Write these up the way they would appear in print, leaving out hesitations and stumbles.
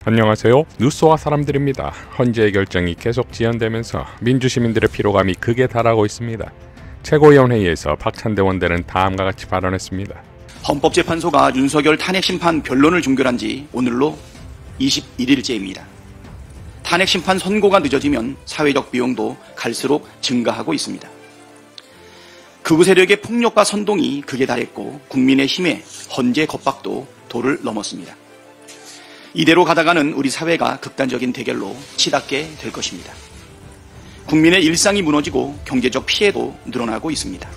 안녕하세요. 뉴스와 사람들입니다. 헌재의 결정이 계속 지연되면서 민주시민들의 피로감이 극에 달하고 있습니다. 최고위원회의에서 박찬대 원내는 다음과 같이 발언했습니다. 헌법재판소가 윤석열 탄핵심판 변론을 종결한 지 오늘로 21일째입니다. 탄핵심판 선고가 늦어지면 사회적 비용도 갈수록 증가하고 있습니다. 극우 세력의 폭력과 선동이 극에 달했고 국민의 힘에 헌재 겁박도 도를 넘었습니다. 이대로 가다가는 우리 사회가 극단적인 대결로 치닫게 될 것입니다. 국민의 일상이 무너지고 경제적 피해도 늘어나고 있습니다.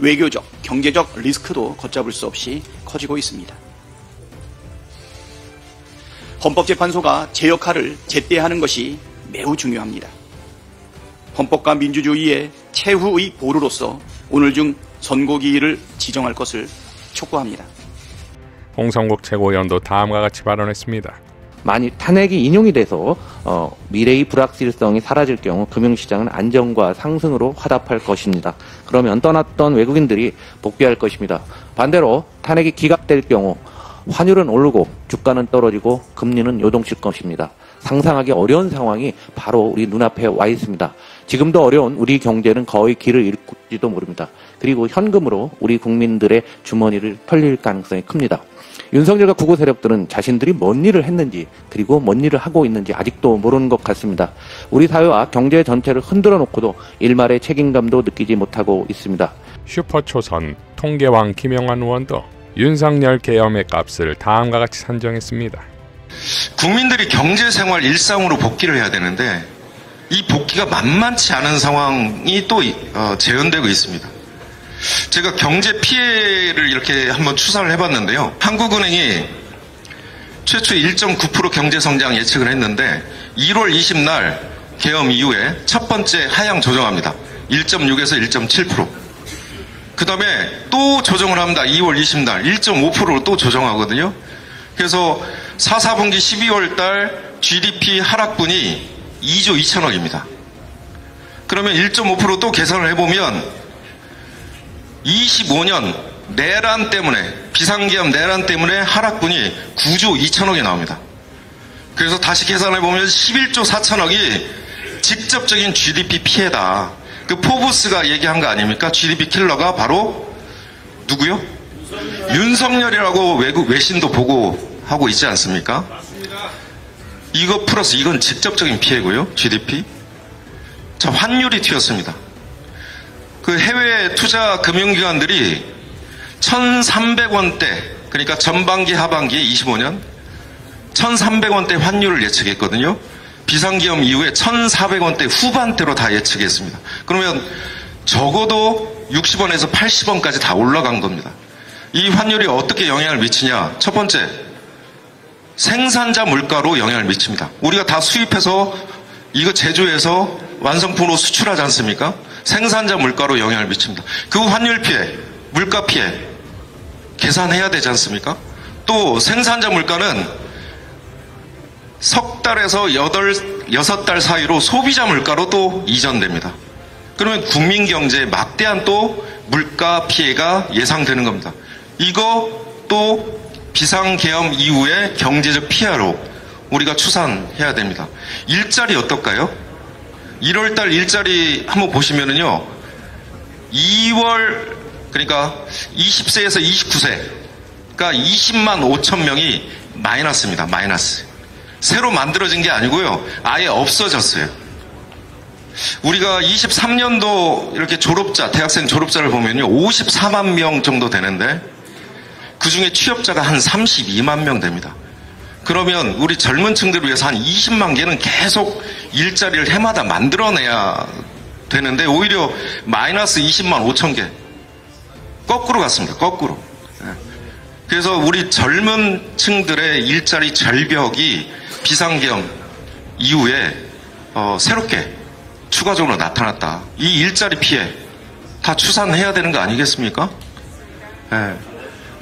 외교적, 경제적 리스크도 걷잡을 수 없이 커지고 있습니다. 헌법재판소가 제 역할을 제때 하는 것이 매우 중요합니다. 헌법과 민주주의의 최후의 보루로서 오늘 중 선고기일을 지정할 것을 촉구합니다. 홍성국 최고위원도 다음과 같이 발언했습니다. 만일 탄핵이 인용이 돼서 미래의 불확실성이 사라질 경우 금융시장은 안정과 상승으로 화답할 것입니다. 그러면 떠났던 외국인들이 복귀할 것입니다. 반대로 탄핵이 기각될 경우 환율은 오르고 주가는 떨어지고 금리는 요동칠 것입니다. 상상하기 어려운 상황이 바로 우리 눈앞에 와 있습니다. 지금도 어려운 우리 경제는 거의 길을 잃을지도 모릅니다. 그리고 현금으로 우리 국민들의 주머니를 털릴 가능성이 큽니다. 윤석열과 극우 세력들은 자신들이 뭔 일을 했는지 그리고 뭔 일을 하고 있는지 아직도 모르는 것 같습니다. 우리 사회와 경제 전체를 흔들어 놓고도 일말의 책임감도 느끼지 못하고 있습니다. 슈퍼초선 통계왕 김영환 의원도 윤석열 계엄의 값을 다음과 같이 산정했습니다. 국민들이 경제생활 일상으로 복귀를 해야 되는데 이 복귀가 만만치 않은 상황이 또 재현되고 있습니다. 제가 경제 피해를 이렇게 한번 추산을 해봤는데요. 한국은행이 최초 1.9% 경제성장 예측을 했는데 1월 20날 계엄 이후에 첫 번째 하향 조정합니다. 1.6에서 1.7%. 그 다음에 또 조정을 합니다. 2월 20날 1.5%로 또 조정하거든요. 그래서 4분기 12월 달 GDP 하락분이 2조 2천억입니다. 그러면 1.5% 또 계산을 해보면 25년 내란 때문에 비상기업 내란 때문에 하락분이 9조 2천억이 나옵니다. 그래서 다시 계산해보면 11조 4천억이 직접적인 GDP 피해다. 그 포브스가 얘기한 거 아닙니까? GDP 킬러가 바로 누구요? 윤석열이라고 외신도 보고하고 있지 않습니까? 이거 플러스 이건 직접적인 피해고요. GDP. 자, 환율이 튀었습니다. 그 해외 투자 금융기관들이 1,300원대, 그러니까 전반기 하반기에 25년 1,300원대 환율을 예측했거든요. 비상기업 이후에 1,400원대 후반대로 다 예측했습니다. 그러면 적어도 60원에서 80원까지 다 올라간 겁니다. 이 환율이 어떻게 영향을 미치냐? 첫 번째, 생산자 물가로 영향을 미칩니다. 우리가 다 수입해서 이거 제조해서 완성품으로 수출하지 않습니까? 생산자 물가로 영향을 미칩니다. 그 환율 피해, 물가 피해 계산해야 되지 않습니까? 또 생산자 물가는 석 달에서 6달 사이로 소비자 물가로 또 이전됩니다. 그러면 국민 경제에 막대한 또 물가 피해가 예상되는 겁니다. 이거 또 비상계엄 이후의 경제적 피해로 우리가 추산해야 됩니다. 일자리 어떨까요? 1월달 일자리 한번 보시면은요, 2월, 그러니까 20세에서 29세가 20만 5천 명이 마이너스입니다. 마이너스. 새로 만들어진 게 아니고요, 아예 없어졌어요. 우리가 23년도 이렇게 대학생 졸업자를 보면요, 54만 명 정도 되는데, 그 중에 취업자가 한 32만 명 됩니다. 그러면 우리 젊은 층들을 위해서 한 20만 개는 계속 일자리를 해마다 만들어내야 되는데 오히려 마이너스 20만 5천 개. 거꾸로 갔습니다. 거꾸로. 그래서 우리 젊은 층들의 일자리 절벽이 비상계엄 이후에 새롭게 추가적으로 나타났다. 이 일자리 피해 다 추산해야 되는 거 아니겠습니까?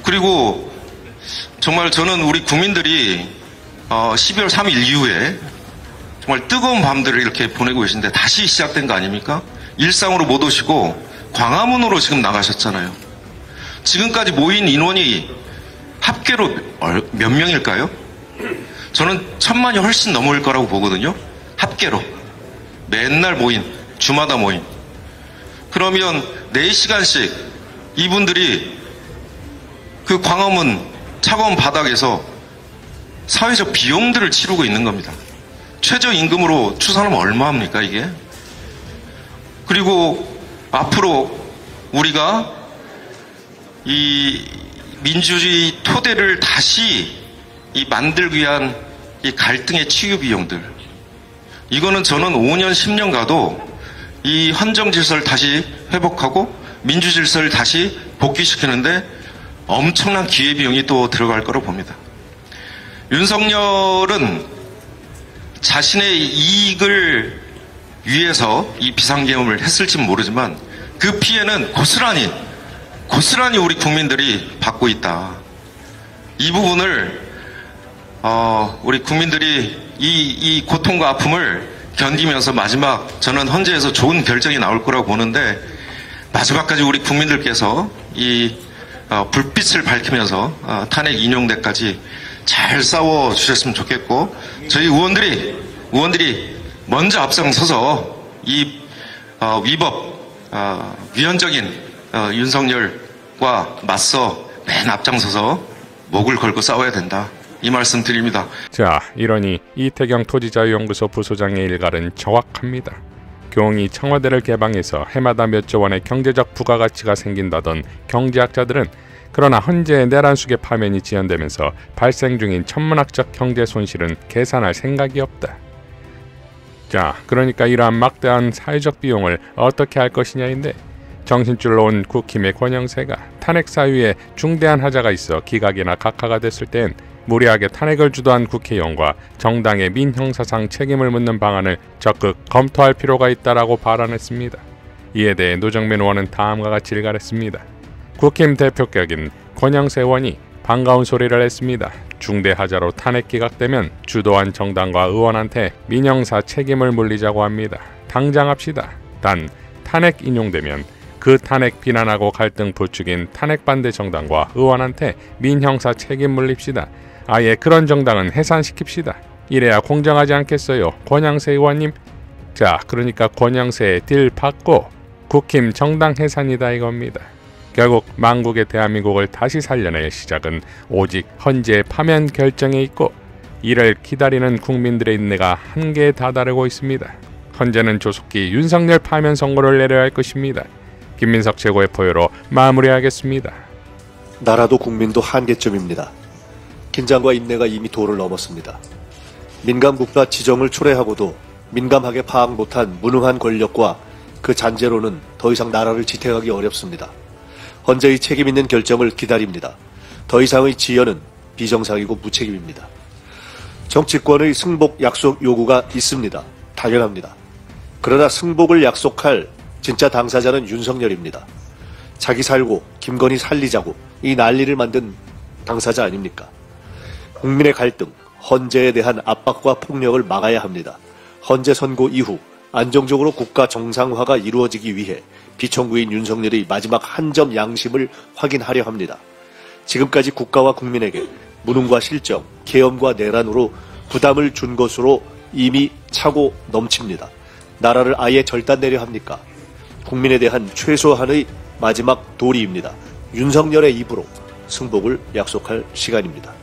그리고 정말 저는 우리 국민들이 12월 3일 이후에 정말 뜨거운 밤들을 이렇게 보내고 계신데 다시 시작된 거 아닙니까? 일상으로 못 오시고 광화문으로 지금 나가셨잖아요. 지금까지 모인 인원이 합계로 몇 명일까요? 저는 1000만이 훨씬 넘을 거라고 보거든요. 합계로. 맨날 모임, 주마다 모임. 그러면 4시간씩 이분들이 그 광화문 차가운 바닥에서 사회적 비용들을 치르고 있는 겁니다. 최저임금으로 추산하면 얼마입니까, 이게? 그리고 앞으로 우리가 이 민주주의 토대를 다시 만들기 위한 이 갈등의 치유 비용들, 이거는 저는 5년, 10년 가도 이 헌정 질서를 다시 회복하고 민주 질서를 다시 복귀시키는데 엄청난 기회 비용이 또 들어갈 거로 봅니다. 윤석열은 자신의 이익을 위해서 이 비상계엄을 했을지는 모르지만 그 피해는 고스란히 우리 국민들이 받고 있다. 이 부분을 우리 국민들이 이 고통과 아픔을 견디면서 마지막 저는 헌재에서 좋은 결정이 나올 거라고 보는데 마지막까지 우리 국민들께서 이 불빛을 밝히면서 탄핵 인용대까지 잘 싸워 주셨으면 좋겠고, 저희 의원들이 먼저 앞장서서 이 위헌적인 윤석열과 맞서 맨 앞장서서 목을 걸고 싸워야 된다. 이 말씀 드립니다. 자, 이러니 이태경 토지자유연구소 부소장의 일갈은 정확합니다. 교웅이 청와대를 개방해서 해마다 몇 조 원의 경제적 부가가치가 생긴다던 경제학자들은 그러나 헌재의 내란숙의 파면이 지연되면서 발생 중인 천문학적 경제 손실은 계산할 생각이 없다. 자, 그러니까 이러한 막대한 사회적 비용을 어떻게 할 것이냐인데, 정신줄로 온 국힘의 권영세가 탄핵 사유에 중대한 하자가 있어 기각이나 각하가 됐을 땐 무리하게 탄핵을 주도한 국회의원과 정당의 민형사상 책임을 묻는 방안을 적극 검토할 필요가 있다라고 발언했습니다. 이에 대해 노정민 의원은 다음과 같이 일갈했습니다. 국힘 대표격인 권영세 의원이 반가운 소리를 했습니다. 중대 하자로 탄핵 기각되면 주도한 정당과 의원한테 민형사 책임을 물리자고 합니다. 당장 합시다. 단 탄핵 인용되면 그 탄핵 비난하고 갈등 부추긴 탄핵 반대 정당과 의원한테 민형사 책임 물립시다. 아예 그런 정당은 해산시킵시다. 이래야 공정하지 않겠어요, 권영세 의원님? 자, 그러니까 권영세의 딜 받고 국힘 정당 해산이다 이겁니다. 결국 망국의 대한민국을 다시 살려낼 시작은 오직 헌재 파면 결정에 있고, 이를 기다리는 국민들의 인내가 한계에 다다르고 있습니다. 헌재는 조속히 윤석열 파면 선고를 내려야 할 것입니다. 김민석 최고의 포효로 마무리하겠습니다. 나라도 국민도 한계점입니다. 긴장과 인내가 이미 도를 넘었습니다. 민감국가 지정을 초래하고도 민감하게 파악 못한 무능한 권력과 그 잔재로는 더 이상 나라를 지탱하기 어렵습니다. 헌재의 책임있는 결정을 기다립니다. 더 이상의 지연은 비정상이고 무책임입니다. 정치권의 승복 약속 요구가 있습니다. 당연합니다. 그러나 승복을 약속할 진짜 당사자는 윤석열입니다. 자기 살고 김건희 살리자고 이 난리를 만든 당사자 아닙니까? 국민의 갈등, 헌재에 대한 압박과 폭력을 막아야 합니다. 헌재 선고 이후 안정적으로 국가 정상화가 이루어지기 위해 비청구인 윤석열의 마지막 한 점 양심을 확인하려 합니다. 지금까지 국가와 국민에게 무능과 실정, 계엄과 내란으로 부담을 준 것으로 이미 차고 넘칩니다. 나라를 아예 절단내려 합니까? 국민에 대한 최소한의 마지막 도리입니다. 윤석열의 입으로 승복을 약속할 시간입니다.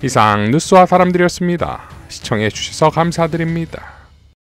이상 뉴스와 사람들이었습니다. 시청해 주셔서 감사드립니다.